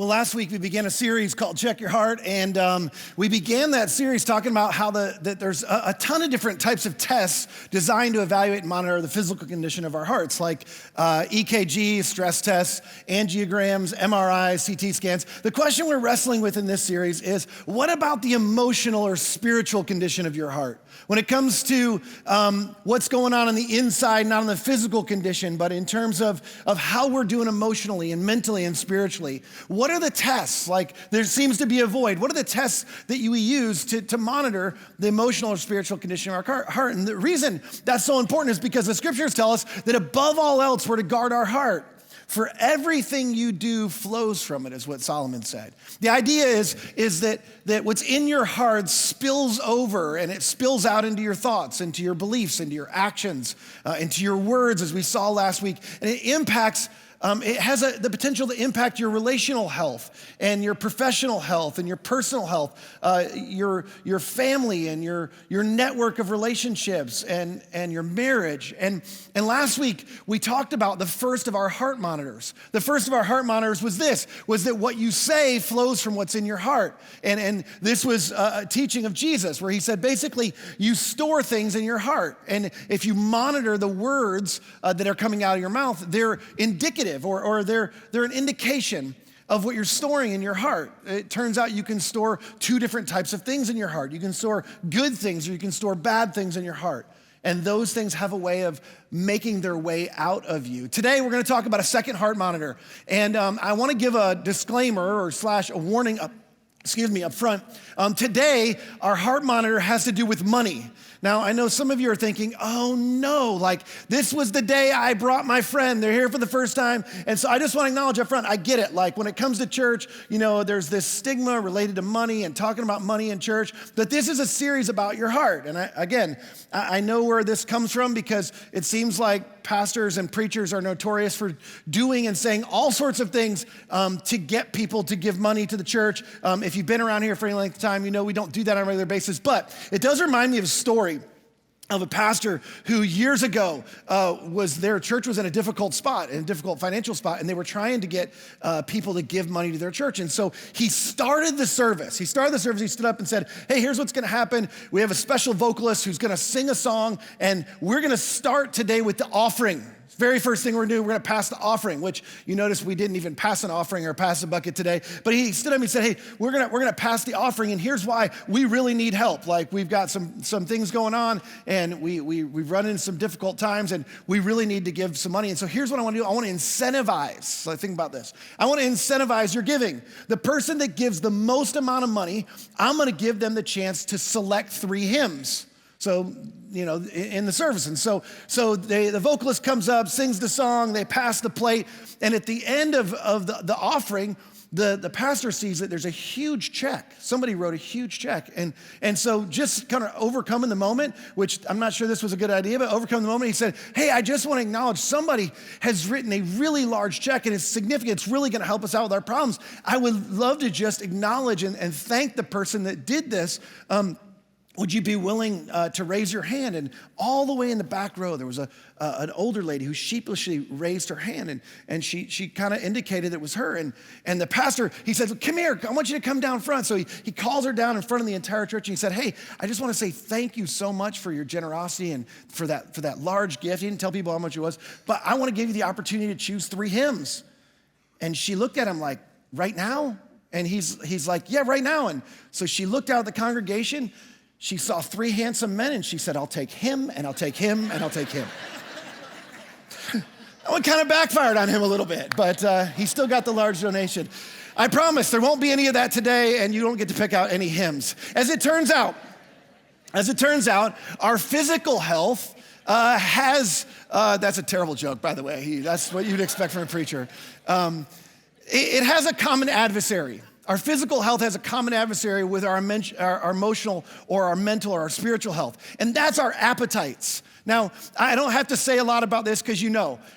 Well, last week we began a series called Check Your Heart, and we began that series talking about how that there's a ton of different types of tests designed to evaluate and monitor the physical condition of our hearts, like EKG, stress tests, angiograms, MRIs, CT scans. The question we're wrestling with in this series is, what about the emotional or spiritual condition of your heart? When it comes to what's going on the inside, not on the physical condition, but in terms of how we're doing emotionally and mentally and spiritually. What are the tests? Like, there seems to be a void. What are the tests that we use to monitor the emotional or spiritual condition of our heart? And the reason that's so important is because the scriptures tell us that above all else, we're to guard our heart. For everything you do flows from it, is what Solomon said. The idea is that what's in your heart spills over, and it spills out into your thoughts, into your beliefs, into your actions, into your words, as we saw last week. And it impacts, it has the potential to impact your relational health and your professional health and your personal health, your family and your network of relationships and your marriage. And last week we talked about the first of our heart monitors. The first of our heart monitors was that what you say flows from what's in your heart. And this was a teaching of Jesus where he said, basically, you store things in your heart. And if you monitor the words that are coming out of your mouth, they're indicative or they're an indication of what you're storing in your heart. It turns out you can store two different types of things in your heart. You can store good things or you can store bad things in your heart. And those things have a way of making their way out of you. Today, we're gonna talk about a second heart monitor. And I wanna give a disclaimer or / a warning up front. Today, our heart monitor has to do with money. Now, I know some of you are thinking, oh no, like this was the day I brought my friend. They're here for the first time. And so I just want to acknowledge up front, I get it. Like when it comes to church, there's this stigma related to money and talking about money in church, but this is a series about your heart. And I know where this comes from because it seems like pastors and preachers are notorious for doing and saying all sorts of things to get people to give money to the church. If you've been around here for any length of time, you know we don't do that on a regular basis, but it does remind me of a story of a pastor who years ago their church was in a difficult financial spot, and they were trying to get people to give money to their church. And so he started the service. He stood up and said, hey, here's what's gonna happen. We have a special vocalist who's gonna sing a song, and we're gonna start today with the offering. Very first thing we're gonna do, we're gonna pass the offering, which you notice we didn't even pass an offering or pass a bucket today. But he stood up and said, hey, we're gonna pass the offering, and here's why we really need help. Like we've got some things going on, and we've run into some difficult times, and we really need to give some money. And so here's what I wanna do. I wanna incentivize, so think about this. I wanna incentivize your giving. The person that gives the most amount of money, I'm gonna give them the chance to select 3 hymns. So, in the service. And so the vocalist comes up, sings the song, they pass the plate, and at the end of the offering, the pastor sees that there's a huge check. Somebody wrote a huge check. And so just kind of overcoming the moment, which I'm not sure this was a good idea, but overcoming the moment, he said, hey, I just want to acknowledge somebody has written a really large check and it's significant. It's really going to help us out with our problems. I would love to just acknowledge and thank the person that did this. Would you be willing to raise your hand? And all the way in the back row, there was an older lady who sheepishly raised her hand, and she kind of indicated it was her. And the pastor, he said, come here, I want you to come down front. So he calls her down in front of the entire church, and he said, hey, I just want to say thank you so much for your generosity and for that large gift. He didn't tell people how much it was, but I want to give you the opportunity to choose 3 hymns. And she looked at him like, right now? And he's like, yeah, right now. And so she looked out at the congregation. She saw 3 handsome men, and she said, I'll take him, and I'll take him, and I'll take him. That one kind of backfired on him a little bit, but he still got the large donation. I promise there won't be any of that today, and you don't get to pick out any hymns. As it turns out, our physical health has, that's a terrible joke, by the way. That's what you'd expect from a preacher. It has a common adversary. Our physical health has a common adversary with our emotional or our mental or our spiritual health, and that's our appetites. Now, I don't have to say a lot about this because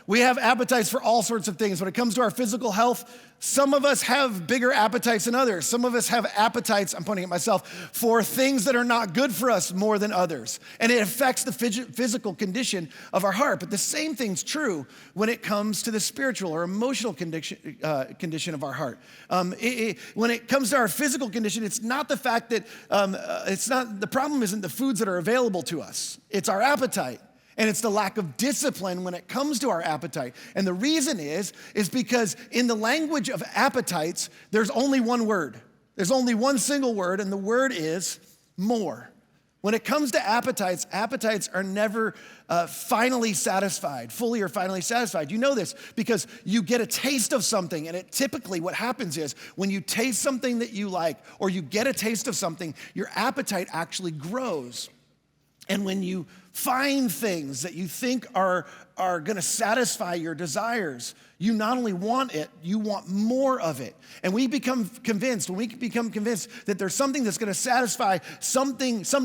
we have appetites for all sorts of things. When it comes to our physical health, some of us have bigger appetites than others. Some of us have appetites, I'm pointing at myself, for things that are not good for us more than others. And it affects the physical condition of our heart. But the same thing's true when it comes to the spiritual or emotional condition of our heart. When it comes to our physical condition, it's not the fact that, the problem isn't the foods that are available to us. It's our appetite. And it's the lack of discipline when it comes to our appetite. And the reason is because in the language of appetites, there's only one word. There's only one single word, and the word is more. When it comes to appetites are never finally satisfied, fully or finally satisfied. You know this because you get a taste of something, and typically what happens is when you taste something that you like or you get a taste of something, your appetite actually grows. And when you find things that you think are gonna satisfy your desires, you not only want it, you want more of it. And when we become convinced that there's something that's gonna satisfy some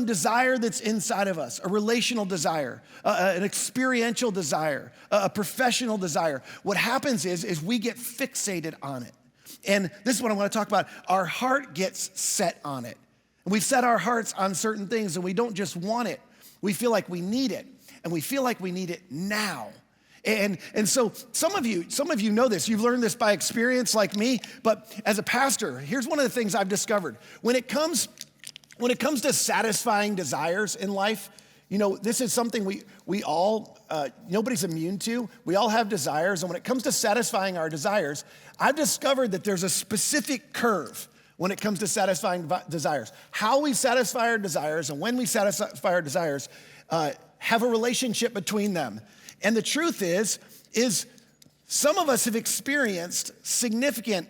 desire that's inside of us, a relational desire, an experiential desire, a professional desire, what happens is we get fixated on it. And this is what I wanna talk about. Our heart gets set on it. And we set our hearts on certain things, and we don't just want it. We feel like we need it, and we feel like we need it now. And so some of you know this. You've learned this by experience like me, but as a pastor, here's one of the things I've discovered. When it comes to satisfying desires in life, you know, this is something we all, nobody's immune to. We all have desires, and when it comes to satisfying our desires, I've discovered that there's a specific curve when it comes to satisfying desires. How we satisfy our desires and when we satisfy our desires have a relationship between them. And the truth is some of us have experienced significant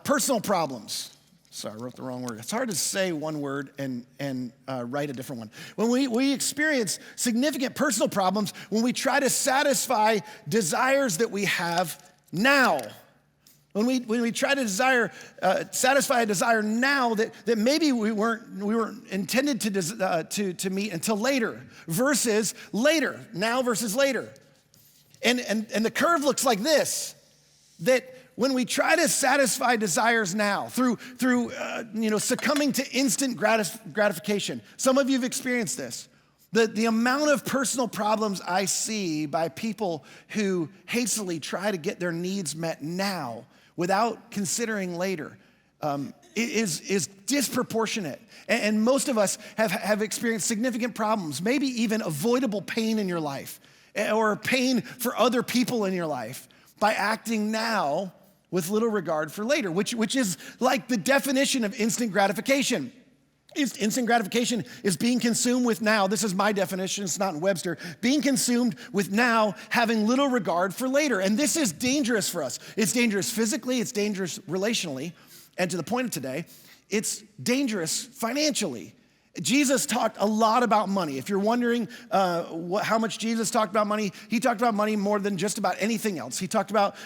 personal problems. Sorry, I wrote the wrong word. It's hard to say one word and write a different one. When we experience significant personal problems, when we try to satisfy desires that we have now. When we try to satisfy a desire now that maybe we weren't intended to meet until later, versus later, now versus later. And the curve looks like this, that when we try to satisfy desires now through succumbing to instant gratification, some of you have experienced this. The amount of personal problems I see by people who hastily try to get their needs met now without considering later is disproportionate. And most of us have experienced significant problems, maybe even avoidable pain in your life or pain for other people in your life by acting now with little regard for later, which is like the definition of instant gratification. Instant gratification is being consumed with now. This is my definition, it's not in Webster. Being consumed with now, having little regard for later. And this is dangerous for us. It's dangerous physically, it's dangerous relationally, and to the point of today, it's dangerous financially. Jesus talked a lot about money. If you're wondering how much Jesus talked about money, he talked about money more than just about anything else. He talked about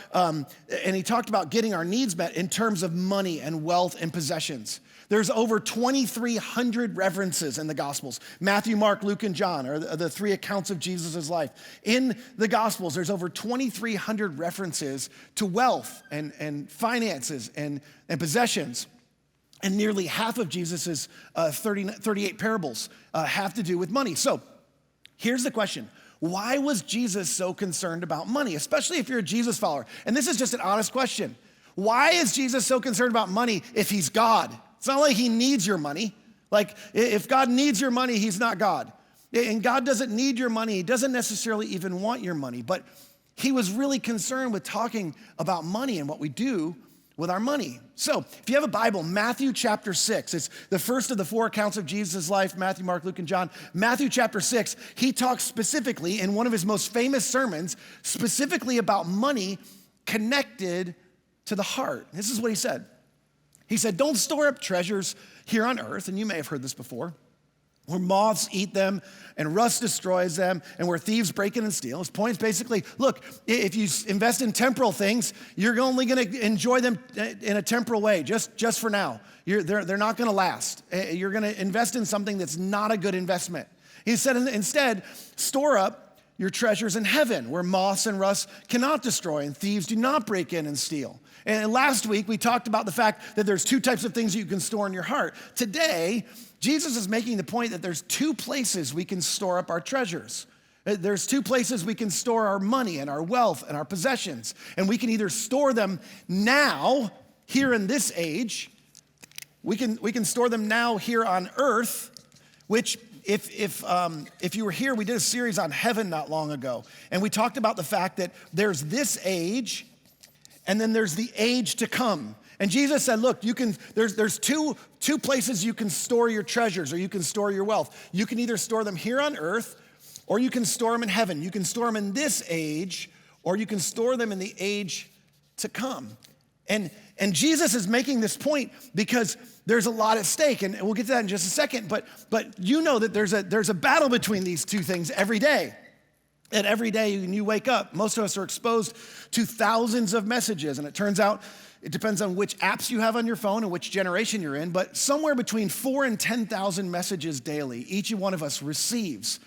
getting our needs met in terms of money and wealth and possessions. There's over 2,300 references in the Gospels. Matthew, Mark, Luke, and John are the three accounts of Jesus' life. In the Gospels, there's over 2,300 references to wealth and finances and possessions. And nearly half of Jesus' 38 parables have to do with money. So here's the question. Why was Jesus so concerned about money, especially if you're a Jesus follower? And this is just an honest question. Why is Jesus so concerned about money if he's God? It's not like he needs your money. Like if God needs your money, he's not God. And God doesn't need your money. He doesn't necessarily even want your money. But he was really concerned with talking about money and what we do with our money. So if you have a Bible, Matthew chapter 6, it's the first of the four accounts of Jesus' life, Matthew, Mark, Luke, and John. Matthew chapter 6, he talks specifically in one of his most famous sermons, specifically about money connected to the heart. This is what he said. He said, don't store up treasures here on earth, and you may have heard this before, where moths eat them and rust destroys them and where thieves break in and steal. His point is basically, look, if you invest in temporal things, you're only gonna enjoy them in a temporal way, just for now. They're not gonna last. You're gonna invest in something that's not a good investment. He said, instead, store up your treasures in heaven where moths and rust cannot destroy and thieves do not break in and steal. And last week, we talked about the fact that there's two types of things you can store in your heart. Today, Jesus is making the point that there's two places we can store up our treasures. There's two places we can store our money and our wealth and our possessions. And we can either store them now, here in this age. We can store them now here on earth, which if you were here, we did a series on heaven not long ago. And we talked about the fact that there's this age, and then there's the age to come. And Jesus said, look, there's two places you can store your treasures, or you can store your wealth. You can either store them here on earth, or you can store them in heaven. You can store them in this age, or you can store them in the age to come. And Jesus is making this point because there's a lot at stake, and we'll get to that in just a second, but you know that there's a battle between these two things every day. And every day when you wake up, most of us are exposed to thousands of messages. And it turns out, it depends on which apps you have on your phone and which generation you're in, but somewhere between 4,000 and 10,000 messages daily, each one of us receives.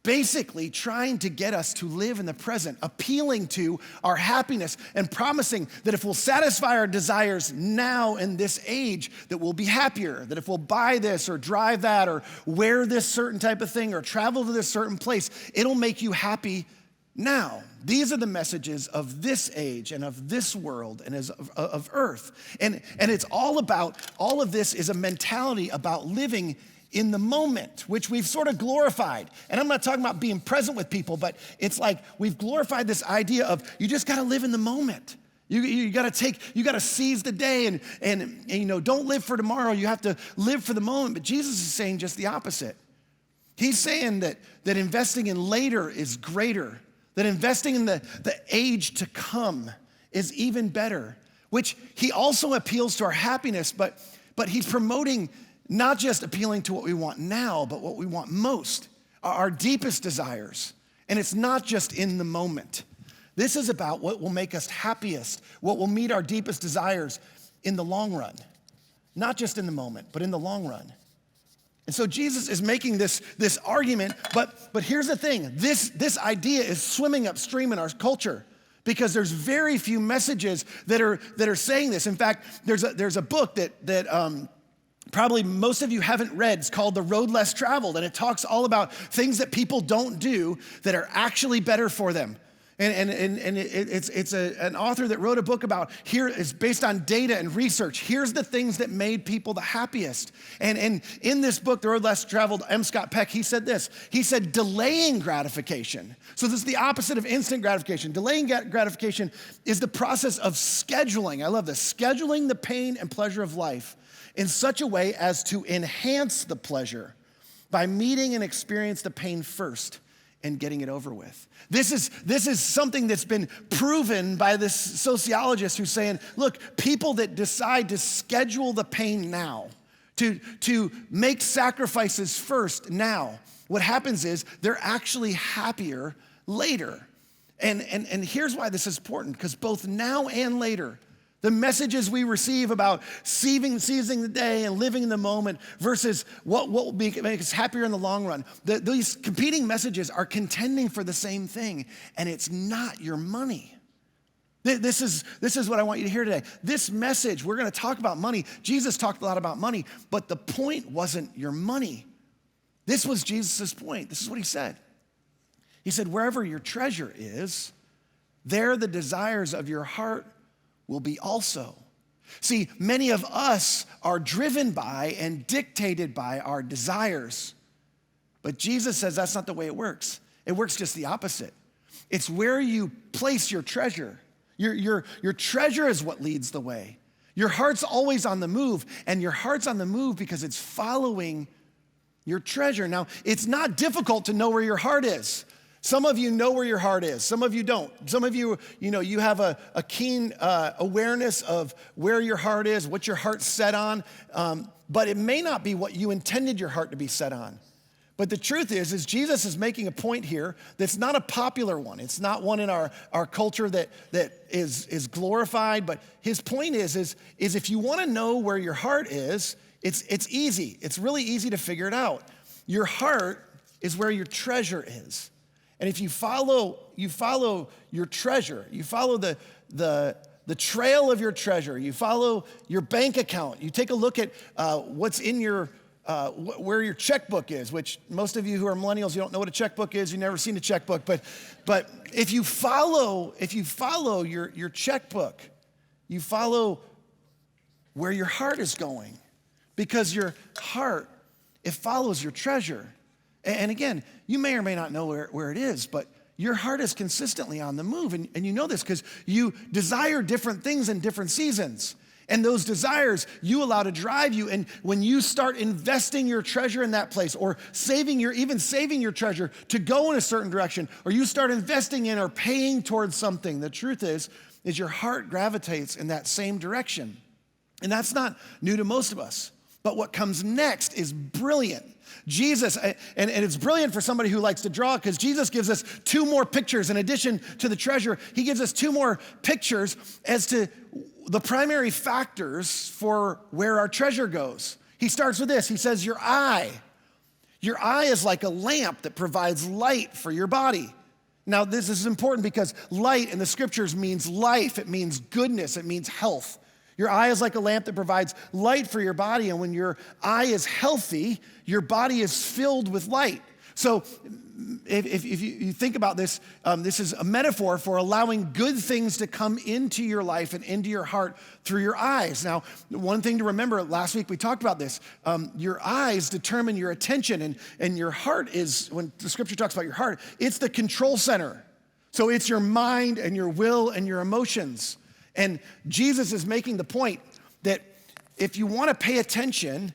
Basically trying to get us to live in the present, appealing to our happiness and promising that if we'll satisfy our desires now in this age, that we'll be happier, that if we'll buy this or drive that or wear this certain type of thing or travel to this certain place, it'll make you happy now. These are the messages of this age and of this world and of earth. And it's all of this is a mentality about living in the moment, which we've sort of glorified. And I'm not talking about being present with people, but it's like we've glorified this idea of you just gotta live in the moment. You gotta seize the day and you know, don't live for tomorrow, you have to live for the moment. But Jesus is saying just the opposite. He's saying that investing in later is greater, that investing in the age to come is even better, which he also appeals to our happiness, but he's promoting not just appealing to what we want now, but what we want most, our deepest desires. And it's not just in the moment. This is about what will make us happiest, what will meet our deepest desires in the long run. Not just in the moment, but in the long run. And so Jesus is making this argument, but here's the thing. This idea is swimming upstream in our culture because there's very few messages that are saying this. In fact, there's a book that probably most of you haven't read. It's called The Road Less Traveled, and it talks all about things that people don't do that are actually better for them. And it's an author that wrote a book about, here is based on data and research. Here's the things that made people the happiest. And in this book, The Road Less Traveled, M. Scott Peck, he said this. He said, delaying gratification. So this is the opposite of instant gratification. Delaying gratification is the process of scheduling. I love this. Scheduling the pain and pleasure of life in such a way as to enhance the pleasure by meeting and experience the pain first and getting it over with. This is something that's been proven by this sociologist who's saying, look, people that decide to schedule the pain now, to make sacrifices first now, what happens is they're actually happier later. And here's why this is important, because both now and later, the messages we receive about seizing the day and living in the moment versus what will make us happier in the long run. These competing messages are contending for the same thing, and it's not your money. This is what I want you to hear today. This message, we're going to talk about money. Jesus talked a lot about money, but the point wasn't your money. This was Jesus' point. This is what he said. He said, wherever your treasure is, there the desires of your heart will be also. See, many of us are driven by and dictated by our desires. But Jesus says that's not the way it works. It works just the opposite. It's where you place your treasure. Your treasure is what leads the way. Your heart's always on the move, and your heart's on the move because it's following your treasure. Now, it's not difficult to know where your heart is. Some of you know where your heart is. Some of you don't. Some of you, you have a keen awareness of where your heart is, what your heart's set on, but it may not be what you intended your heart to be set on. But the truth is Jesus is making a point here that's not a popular one. It's not one in our culture that is glorified, but his point is if you want to know where your heart is, it's easy. It's really easy to figure it out. Your heart is where your treasure is. And if you follow your treasure, you follow the the trail of your treasure. You follow your bank account. You take a look at what's in your, where your checkbook is, which most of you who are millennials, you don't know what a checkbook is. You've never seen a checkbook. But if you follow your checkbook, you follow where your heart is going, because your heart, it follows your treasure. And again, you may or may not know where it is, but your heart is consistently on the move. And you know this because you desire different things in different seasons. And those desires you allow to drive you. And when you start investing your treasure in that place, or saving your treasure to go in a certain direction, or you start investing in or paying towards something, the truth is your heart gravitates in that same direction. And that's not new to most of us. But what comes next is brilliant. Jesus, and it's brilliant for somebody who likes to draw, because Jesus gives us two more pictures. In addition to the treasure, he gives us two more pictures as to the primary factors for where our treasure goes. He starts with this. He says, your eye. Your eye is like a lamp that provides light for your body. Now, this is important because light in the scriptures means life. It means goodness. It means health. Your eye is like a lamp that provides light for your body, and when your eye is healthy, your body is filled with light. So if you think about this, this is a metaphor for allowing good things to come into your life and into your heart through your eyes. Now, one thing to remember, last week we talked about this, your eyes determine your attention, and your heart is, when the scripture talks about your heart, it's the control center. So it's your mind and your will and your emotions. And Jesus is making the point that if you want to pay attention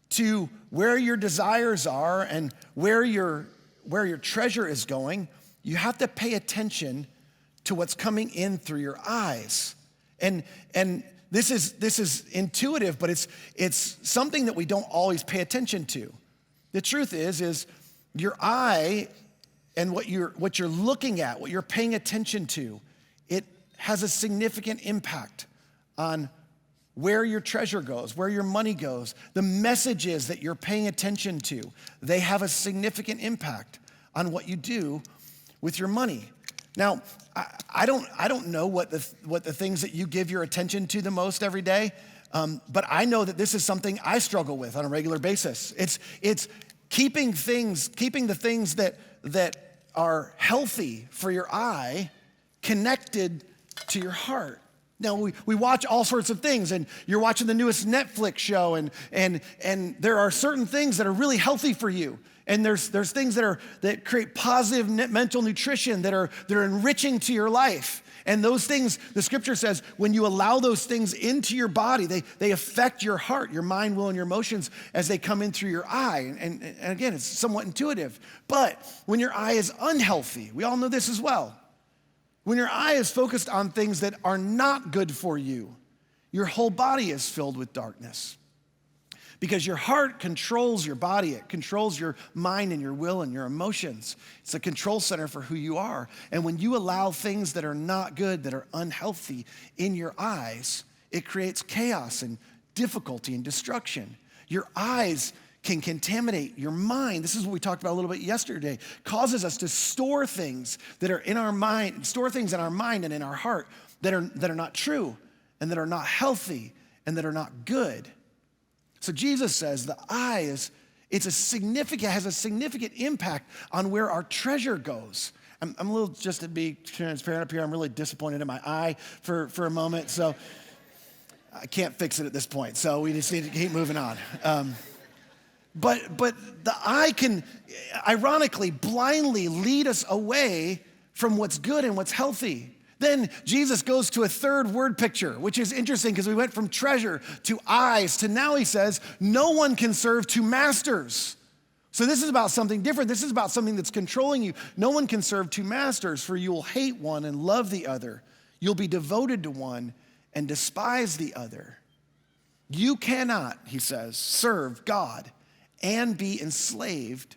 to where your desires are and where your treasure is going, you have to pay attention to what's coming in through your eyes. And this is intuitive, but it's something that we don't always pay attention to. The truth is your eye and what you're looking at, what you're paying attention to, it has a significant impact on where your treasure goes, where your money goes. The messages that you're paying attention to, they have a significant impact on what you do with your money. Now, I don't know what the things that you give your attention to the most every day, but I know that this is something I struggle with on a regular basis. It's keeping the things that are healthy for your eye connected to your heart. Now, we watch all sorts of things, and you're watching the newest Netflix show, and there are certain things that are really healthy for you. And there's things that create positive mental nutrition that are enriching to your life. And those things, the scripture says, when you allow those things into your body, they affect your heart, your mind, will, and your emotions as they come in through your eye. And again, it's somewhat intuitive. But when your eye is unhealthy, we all know this as well. When your eye is focused on things that are not good for you, your whole body is filled with darkness. Because your heart controls your body. It controls your mind and your will and your emotions. It's a control center for who you are. And when you allow things that are not good, that are unhealthy in your eyes, it creates chaos and difficulty and destruction. Your eyes can contaminate your mind. This is what we talked about a little bit yesterday. Causes us to store things that are in our mind, store things in our mind and in our heart that are not true and that are not healthy and that are not good. So Jesus says the eye has a significant impact on where our treasure goes. I'm a little, just to be transparent up here, I'm really disappointed in my eye for a moment. So I can't fix it at this point. So we just need to keep moving on. But the eye can, ironically, blindly lead us away from what's good and what's healthy. Then Jesus goes to a third word picture, which is interesting because we went from treasure to eyes to now he says, no one can serve two masters. So this is about something different. This is about something that's controlling you. No one can serve two masters, for you will hate one and love the other. You'll be devoted to one and despise the other. You cannot, he says, serve God and be enslaved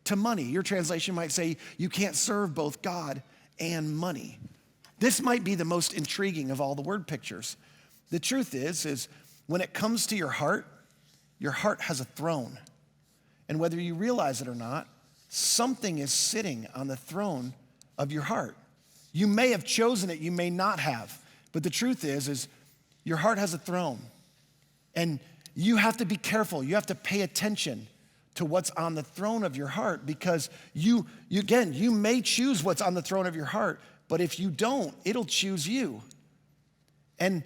to money. Your translation might say you can't serve both God and money. This might be the most intriguing of all the word pictures. The truth is when it comes to your heart has a throne. And whether you realize it or not, something is sitting on the throne of your heart. You may have chosen it, you may not have. But the truth is your heart has a throne. And you have to be careful. You have to pay attention to what's on the throne of your heart, because you may choose what's on the throne of your heart, but if you don't, it'll choose you. And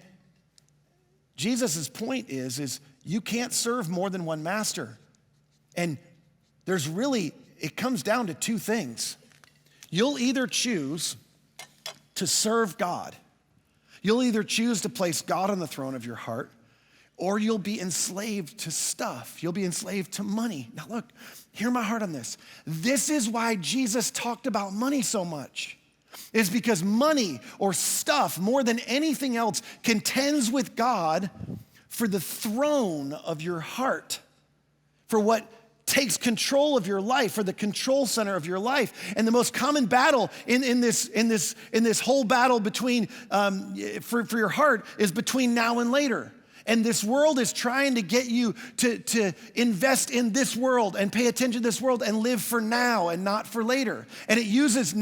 Jesus' point is you can't serve more than one master. And it comes down to two things. You'll either choose to serve God. You'll either choose to place God on the throne of your heart, or you'll be enslaved to stuff. You'll be enslaved to money. Now look, hear my heart on this. This is why Jesus talked about money so much. It's because money or stuff, more than anything else, contends with God for the throne of your heart, for what takes control of your life, for the control center of your life. And the most common battle in this whole battle between for your heart is between now and later. And this world is trying to get you to invest in this world and pay attention to this world and live for now and not for later. And it uses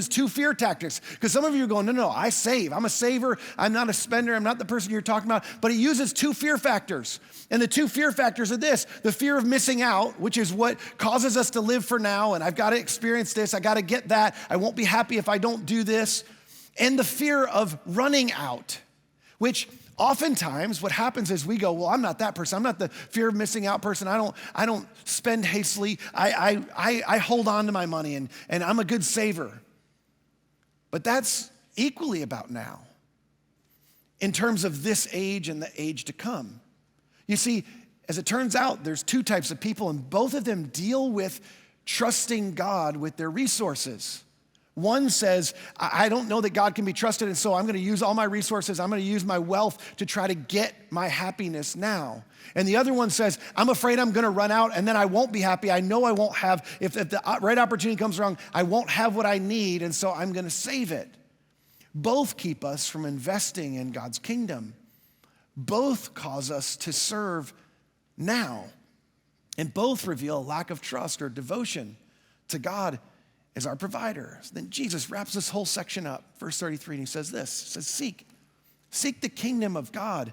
two fear tactics. Because some of you are going, no, I save. I'm a saver. I'm not a spender. I'm not the person you're talking about. But it uses two fear factors. And the two fear factors are this: the fear of missing out, which is what causes us to live for now. And I've got to experience this. I got to get that. I won't be happy if I don't do this. And the fear of running out, which oftentimes what happens is we go, well, I'm not that person. I'm not the fear of missing out person. I don't spend hastily. I hold on to my money and I'm a good saver. But that's equally about now in terms of this age and the age to come. You see, as it turns out, there's two types of people, and both of them deal with trusting God with their resources. One says, I don't know that God can be trusted, and so I'm going to use all my resources. I'm going to use my wealth to try to get my happiness now. And the other one says, I'm afraid I'm going to run out, and then I won't be happy. I know I won't have, if the right opportunity comes along, I won't have what I need, and so I'm going to save it. Both keep us from investing in God's kingdom. Both cause us to serve now. And both reveal a lack of trust or devotion to God as our provider. So then Jesus wraps this whole section up, verse 33, and he says this. He says, seek the kingdom of God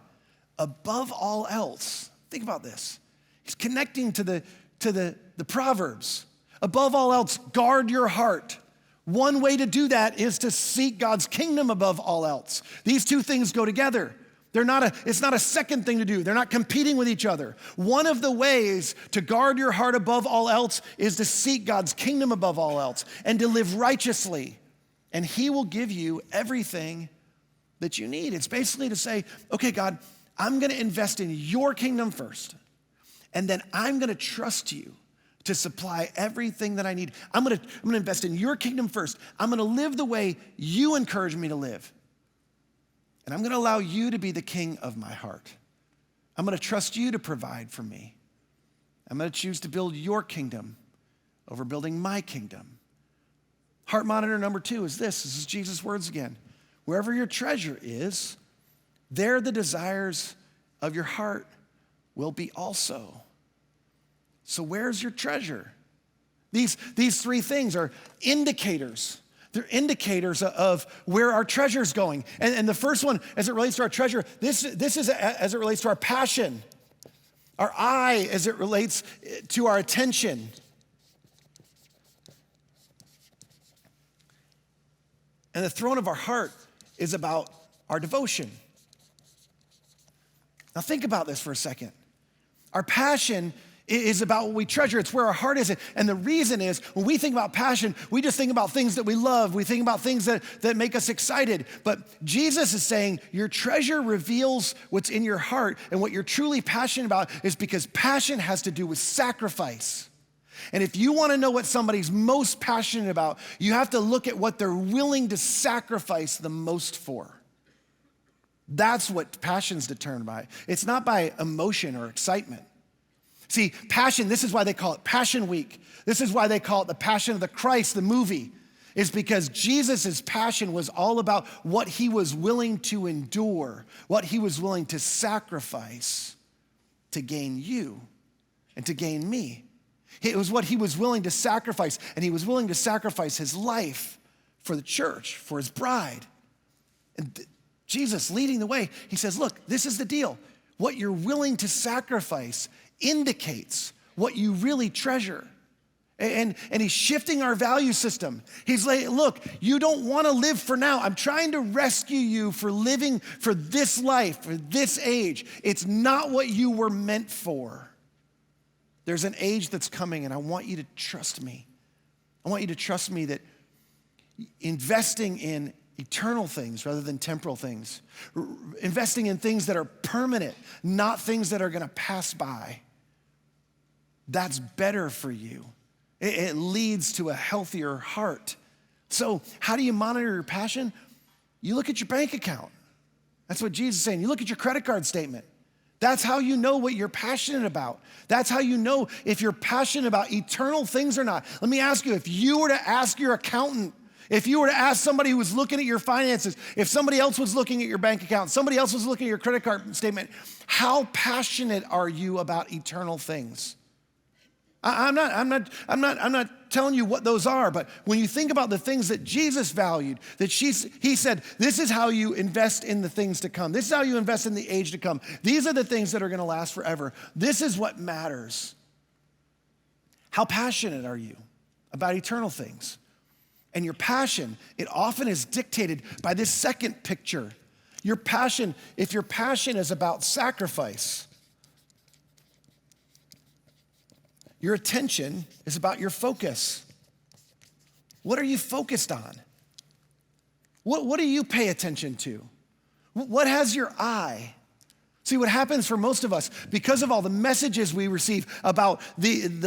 above all else. Think about this. He's connecting to the Proverbs. Above all else, guard your heart. One way to do that is to seek God's kingdom above all else. These two things go together. It's not a second thing to do. They're not competing with each other. One of the ways to guard your heart above all else is to seek God's kingdom above all else and to live righteously. And he will give you everything that you need. It's basically to say, okay, God, I'm going to invest in your kingdom first. And then I'm going to trust you to supply everything that I need. I'm going to invest in your kingdom first. I'm going to live the way you encourage me to live. And I'm going to allow you to be the king of my heart. I'm going to trust you to provide for me. I'm going to choose to build your kingdom over building my kingdom. Heart monitor number 2 is this. This is Jesus' words again. Wherever your treasure is, there the desires of your heart will be also. So where's your treasure? These three things are indicators. They're indicators of where our treasure's going. And the first one, as it relates to our treasure, this is as it relates to our passion. Our eye, as it relates to our attention. And the throne of our heart is about our devotion. Now think about this for a second. Our passion is about what we treasure. It's where our heart is. And the reason is, when we think about passion, we just think about things that we love. We think about things that make us excited. But Jesus is saying your treasure reveals what's in your heart. And what you're truly passionate about is because passion has to do with sacrifice. And if you want to know what somebody's most passionate about, you have to look at what they're willing to sacrifice the most for. That's what passion's determined by. It's not by emotion or excitement. See, passion, this is why they call it Passion Week. This is why they call it the Passion of the Christ, the movie, is because Jesus' passion was all about what he was willing to endure, what he was willing to sacrifice to gain you and to gain me. It was what he was willing to sacrifice, and he was willing to sacrifice his life for the church, for his bride. And Jesus leading the way. He says, look, this is the deal. What you're willing to sacrifice indicates what you really treasure. And he's shifting our value system. He's like, look, you don't want to live for now. I'm trying to rescue you for living for this life, for this age. It's not what you were meant for. There's an age that's coming, and I want you to trust me. I want you to trust me that investing in eternal things rather than temporal things, investing in things that are permanent, not things that are going to pass by, that's better for you. It leads to a healthier heart. So how do you monitor your passion? You look at your bank account. That's what Jesus is saying. You look at your credit card statement. That's how you know what you're passionate about. That's how you know if you're passionate about eternal things or not. Let me ask you, if you were to ask your accountant, if you were to ask somebody who was looking at your finances, if somebody else was looking at your bank account, somebody else was looking at your credit card statement, how passionate are you about eternal things? I'm not telling you what those are, but when you think about the things that Jesus valued, he said, this is how you invest in the things to come. This is how you invest in the age to come. These are the things that are going to last forever. This is what matters. How passionate are you about eternal things? And your passion, it often is dictated by this second picture. Your passion, if your passion is about sacrifice, your attention is about your focus. What are you focused on? What do you pay attention to? What has your eye? See, what happens for most of us, because of all the messages we receive about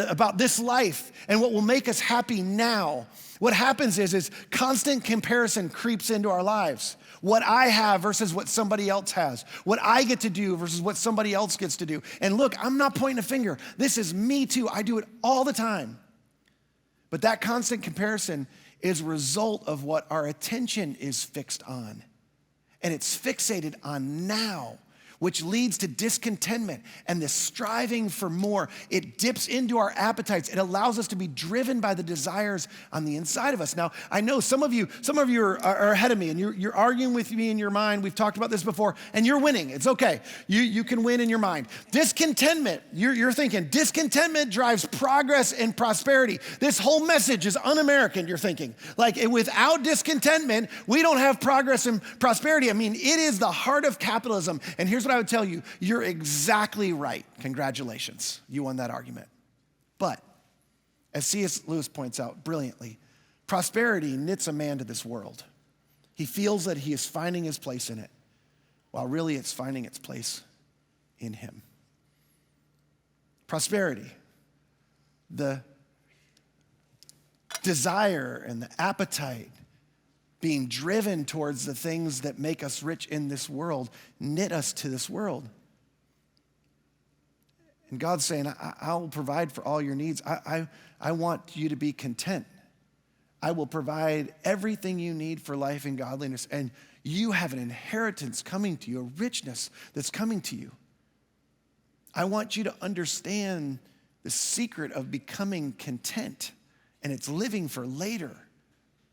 about this life and what will make us happy now, what happens is constant comparison creeps into our lives. What I have versus what somebody else has. What I get to do versus what somebody else gets to do. And look, I'm not pointing a finger. This is me too. I do it all the time. But that constant comparison is a result of what our attention is fixed on. And it's fixated on now, which leads to discontentment and this striving for more. It dips into our appetites. It allows us to be driven by the desires on the inside of us. Now, I know some of you are ahead of me, and you're arguing with me in your mind. We've talked about this before, and you're winning. It's okay. You can win in your mind. Discontentment, you're thinking, discontentment drives progress and prosperity. This whole message is un-American, you're thinking. Like, without discontentment, we don't have progress and prosperity. I mean, it is the heart of capitalism. And here's what I would tell you, you're exactly right. Congratulations, you won that argument. But, as C.S. Lewis points out brilliantly, prosperity knits a man to this world. He feels that he is finding his place in it, while really it's finding its place in him. Prosperity, the desire and the appetite, being driven towards the things that make us rich in this world, knit us to this world. And God's saying, I will provide for all your needs. I want you to be content. I will provide everything you need for life and godliness. And you have an inheritance coming to you, a richness that's coming to you. I want you to understand the secret of becoming content. And it's living for later.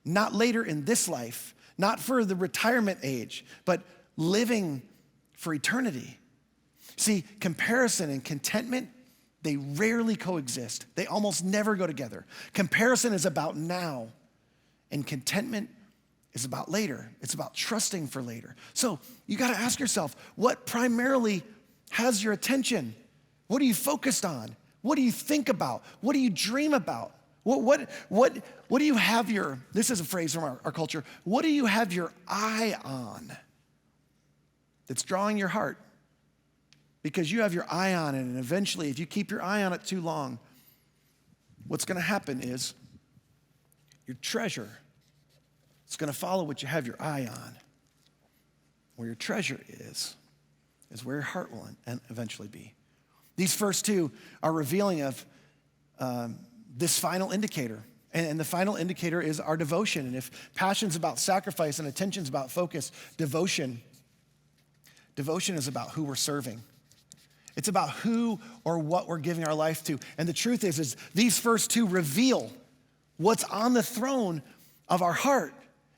Not later in this life, not for the retirement age, but living for eternity. See, comparison and contentment, they rarely coexist. They almost never go together. Comparison is about now, and contentment is about later. It's about trusting for later. So you got to ask yourself, what primarily has your attention? What are you focused on? What do you think about? What do you dream about? What do you have this is a phrase from our culture, what do you have your eye on that's drawing your heart? Because you have your eye on it, and eventually, if you keep your eye on it too long, what's going to happen is your treasure is going to follow what you have your eye on. Where your treasure is where your heart will eventually be. These first two are revealing of this final indicator. And the final indicator is our devotion. And if passion's about sacrifice and attention's about focus, devotion is about who we're serving. It's about who or what we're giving our life to. And the truth is these first two reveal what's on the throne of our heart.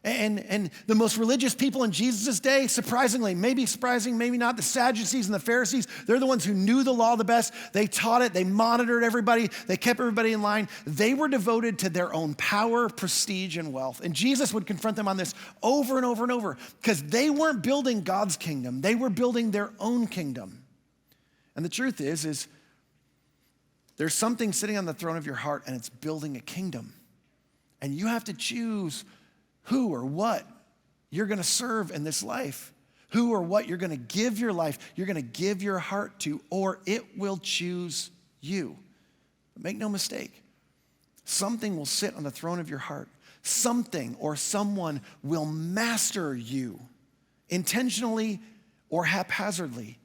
And the most religious people in Jesus' day, surprisingly, maybe surprising, maybe not, the Sadducees and the Pharisees, they're the ones who knew the law the best. They taught it, they monitored everybody, they kept everybody in line. They were devoted to their own power, prestige, and wealth. And Jesus would confront them on this over and over and over because they weren't building God's kingdom, they were building their own kingdom. And the truth is there's something sitting on the throne of your heart and it's building a kingdom. And you have to choose who or what you're gonna serve in this life, who or what you're gonna give your life, you're gonna give your heart to, or it will choose you. But make no mistake, something will sit on the throne of your heart. Something or someone will master you intentionally or haphazardly.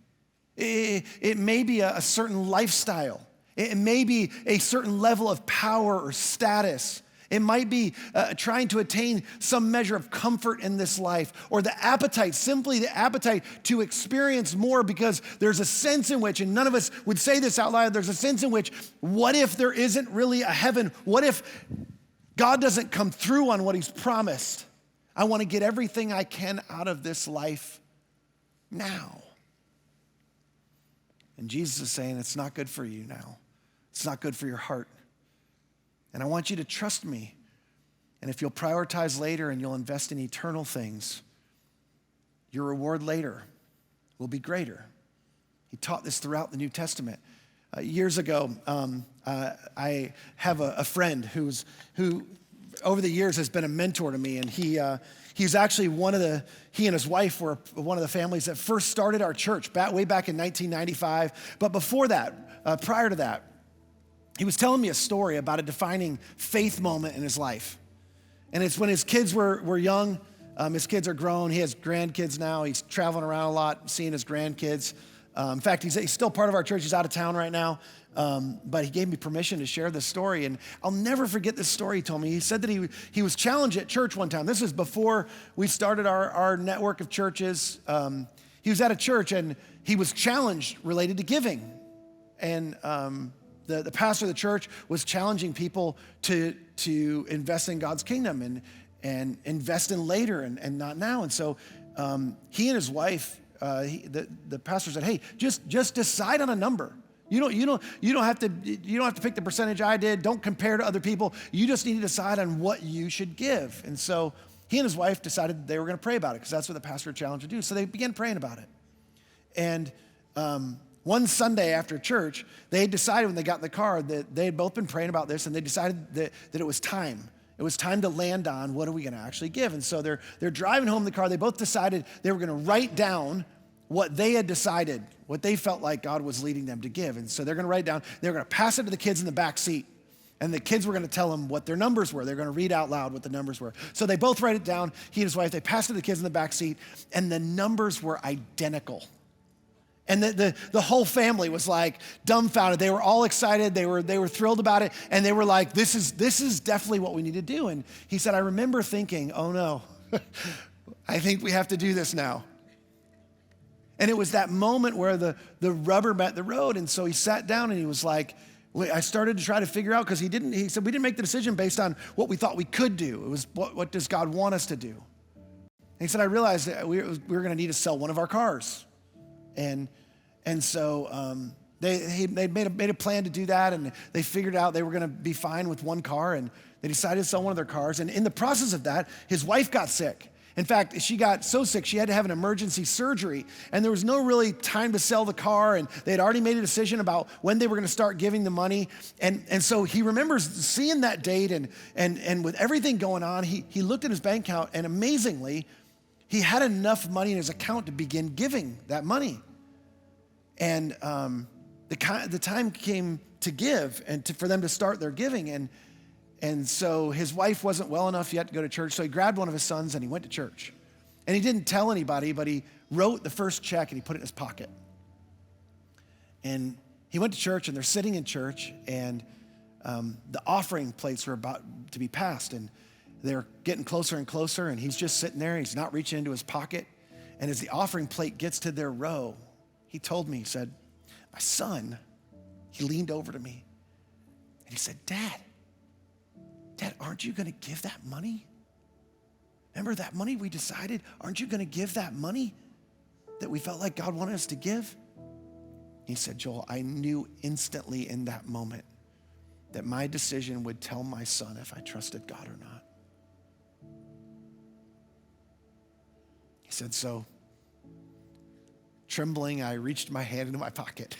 It may be a certain lifestyle. It may be a certain level of power or status. It might be trying to attain some measure of comfort in this life, or the appetite, simply the appetite to experience more, because there's a sense in which, and none of us would say this out loud, there's a sense in which, what if there isn't really a heaven? What if God doesn't come through on what he's promised? I want to get everything I can out of this life now. And Jesus is saying, it's not good for you now. It's not good for your heart. And I want you to trust me. And if you'll prioritize later and you'll invest in eternal things, your reward later will be greater. He taught this throughout the New Testament. Years ago, I have a friend who over the years has been a mentor to me, and he's actually he and his wife were one of the families that first started our church way back in 1995. But before that, prior to that, he was telling me a story about a defining faith moment in his life. And it's when his kids were young. His kids are grown. He has grandkids now. He's traveling around a lot, seeing his grandkids. In fact, he's still part of our church. He's out of town right now. But he gave me permission to share this story. And I'll never forget this story he told me. He said that he was challenged at church one time. This was before we started our network of churches. He was at a church and he was challenged related to giving. And the pastor of the church was challenging people to invest in God's kingdom and invest in later and not now. And so he and his wife, the pastor said, "Hey, just decide on a number. You don't have to pick the percentage I did. Don't compare to other people. You just need to decide on what you should give." And so he and his wife decided they were going to pray about it because that's what the pastor challenged to do. So they began praying about it. And one Sunday after church, they had decided when they got in the car that they had both been praying about this, and they decided that it was time. It was time to land on what are we going to actually give. And so they're driving home in the car. They both decided they were going to write down what they had decided, what they felt like God was leading them to give. And so they're going to write down, they're going to pass it to the kids in the back seat. And the kids were going to tell them what their numbers were. They're going to read out loud what the numbers were. So they both write it down, he and his wife, they passed it to the kids in the back seat, and the numbers were identical. And the whole family was like dumbfounded. They were all excited. They were thrilled about it. And they were like, this is definitely what we need to do. And he said, I remember thinking, oh no, I think we have to do this now. And it was that moment where the rubber met the road. And so he sat down and he was like, I started to try to figure out, because he said, we didn't make the decision based on what we thought we could do. It was what does God want us to do? And he said, I realized that we were going to need to sell one of our cars. And so they made a plan to do that, and they figured out they were going to be fine with one car, and they decided to sell one of their cars. And in the process of that, his wife got sick. In fact, she got so sick, she had to have an emergency surgery, and there was no really time to sell the car, and they had already made a decision about when they were going to start giving the money. And so he remembers seeing that date, and with everything going on, he looked at his bank account, and amazingly, he had enough money in his account to begin giving that money. And the time came to give and for them to start their giving. And so his wife wasn't well enough yet to go to church, so he grabbed one of his sons and he went to church. And he didn't tell anybody, but he wrote the first check and he put it in his pocket. And he went to church, and they're sitting in church, and the offering plates were about to be passed. And they're getting closer and closer, and he's just sitting there. He's not reaching into his pocket. And as the offering plate gets to their row, he told me, he said, my son, he leaned over to me and he said, Dad, aren't you going to give that money? remember that money we decided? Aren't you going to give that money that we felt like God wanted us to give? He said, Joel, I knew instantly in that moment that my decision would tell my son if I trusted God or not. He said, so trembling, I reached my hand into my pocket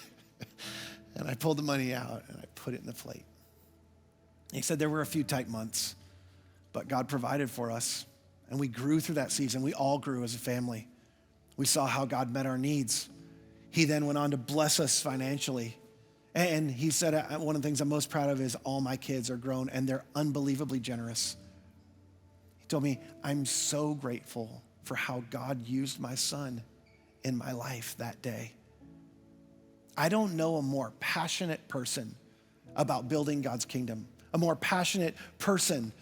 and I pulled the money out and I put it in the plate. He said there were a few tight months, but God provided for us and we grew through that season. We all grew as a family. We saw how God met our needs. He then went on to bless us financially. And he said, one of the things I'm most proud of is all my kids are grown and they're unbelievably generous. He told me, I'm so grateful for how God used my son in my life that day. I don't know a more passionate person about building God's kingdom, a more passionate person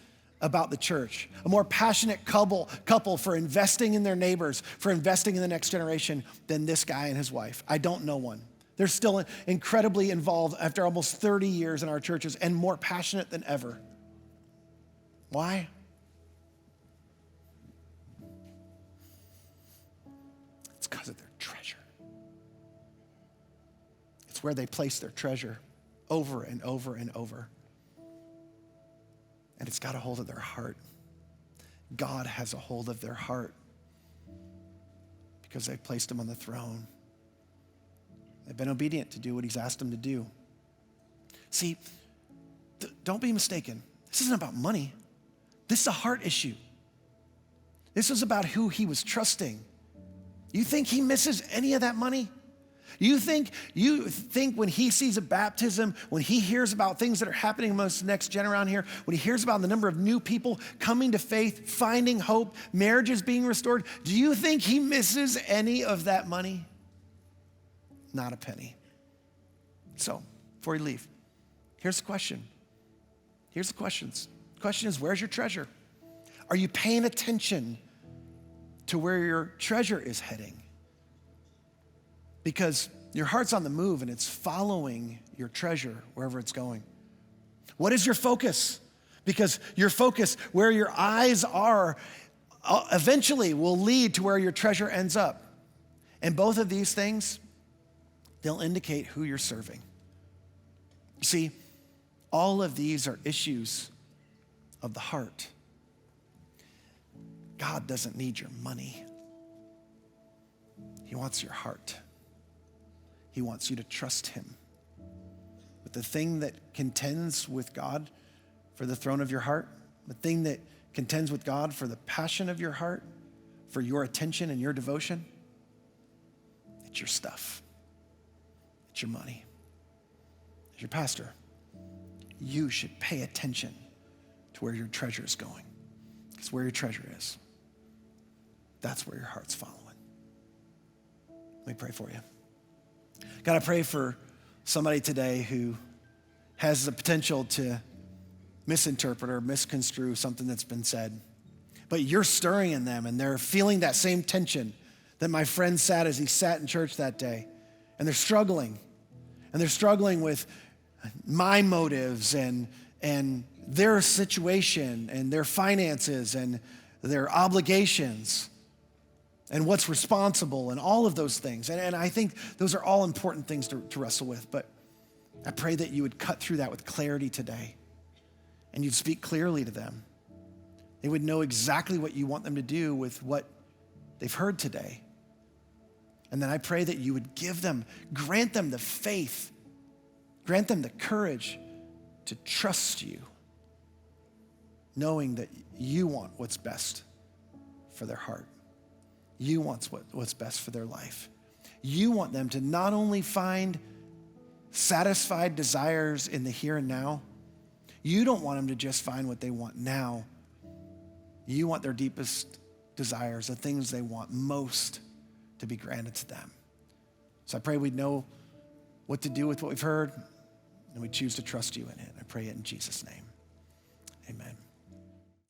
about the church, a more passionate couple for investing in their neighbors, for investing in the next generation than this guy and his wife. I don't know one. They're still incredibly involved after almost 30 years in our churches and more passionate than ever. Why? It's because of their treasure. It's where they place their treasure over and over and over. And it's got a hold of their heart. God has a hold of their heart because they placed him on the throne. They've been obedient to do what he's asked them to do. See, don't be mistaken. This isn't about money. This is a heart issue. This is about who he was trusting. You think he misses any of that money? You think when he sees a baptism, when he hears about things that are happening amongst the next gen around here, when he hears about the number of new people coming to faith, finding hope, marriages being restored, do you think he misses any of that money? Not a penny. So, before you leave, here's the question. Here's the questions. The question is, where's your treasure? Are you paying attention to where your treasure is heading? Because your heart's on the move and it's following your treasure wherever it's going. What is your focus? Because your focus, where your eyes are, eventually will lead to where your treasure ends up. And both of these things, they'll indicate who you're serving. You see, all of these are issues of the heart. God doesn't need your money. He wants your heart. He wants you to trust him. But the thing that contends with God for the throne of your heart, the thing that contends with God for the passion of your heart, for your attention and your devotion, it's your stuff. It's your money. As your pastor, you should pay attention to where your treasure is going. Because where your treasure is, that's where your heart's following. Let me pray for you. God, I pray for somebody today who has the potential to misinterpret or misconstrue something that's been said. But you're stirring in them and they're feeling that same tension that my friend sat as he sat in church that day. And they're struggling. And they're struggling with my motives and their situation and their finances and their obligations and what's responsible and all of those things. And I think those are all important things to wrestle with. But I pray that you would cut through that with clarity today and you'd speak clearly to them. They would know exactly what you want them to do with what they've heard today. And then I pray that you would grant them the faith, grant them the courage to trust you, knowing that you want what's best for their heart. You want what's best for their life. You want them to not only find satisfied desires in the here and now, you don't want them to just find what they want now. You want their deepest desires, the things they want most, to be granted to them. So I pray we'd know what to do with what we've heard, and we choose to trust you in it. I pray it in Jesus' name. Amen.